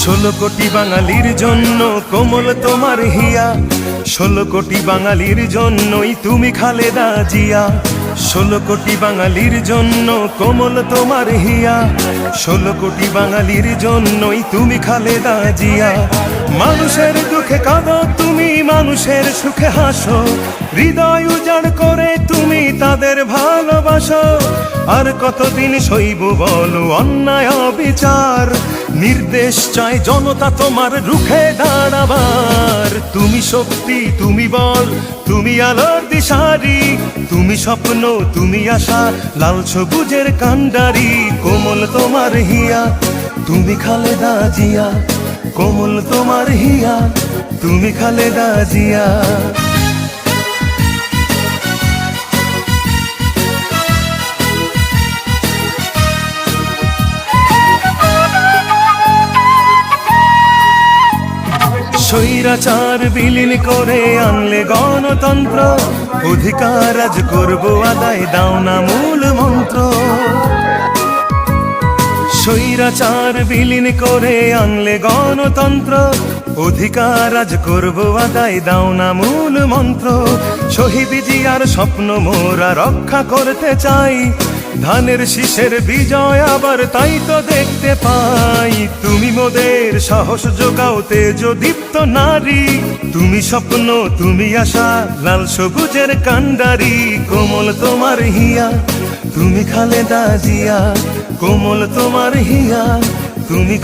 16 কোটি বাঙালির জন্য কোমল তোমার হিয়া, 16 কোটি বাঙালির জন্যই তুমি খালেদা জিয়া। 16 কোটি বাঙালির জন্য কোমল তোমার হিয়া, 16 কোটি বাঙালির জন্যই তুমি খালেদা জিয়া। মানুষের দুঃখে কাঁদো তুমি, মানুষের সুখে হাসো, হৃদয় উজাড় করে তুমি তাদের ভালোবাসো। আর কতদিন সইব বলো অন্যায় অবিচার, নির্দেশ চায় জনতা তোমার রুখে দাঁড়াবার। তুমি শক্তি, তুমি বল, তুমি আলোর দিশারি, তুমি স্বপ্ন, তুমি আশা, লাল সবুজের কান্ডারি। কোমল তোমার হিয়া, তুমি খালেদা জিয়া, কোমল তোমার হিয়া, তুমি খালেদা জিয়া। স্বৈরাচার বিলীন করে আনলে গণতন্ত্র, অধিকার আজ করবো আদায়, দাও না মূল মন্ত্র। স্বৈরাচার বিলীন করে আনলে গণতন্ত্র, অধিকার আজ করবো আদায়, দাও না মূল মন্ত্র। শহীদ জিয়ার স্বপ্ন মোরা রক্ষা করতে চাই, ধানের শীষের বিজয় আবার তাই তো দেখতে পাই। তুমি মোদের সাহস যোগাও, তেজ দীপ্ত নারী, তুমি স্বপ্ন, তুমি আশা, লাল সবুজের কান্ডারি। কোমল তোমার হিয়া, তুমি খালেদা জিয়া, কোমল তোমার হিয়া, তুমি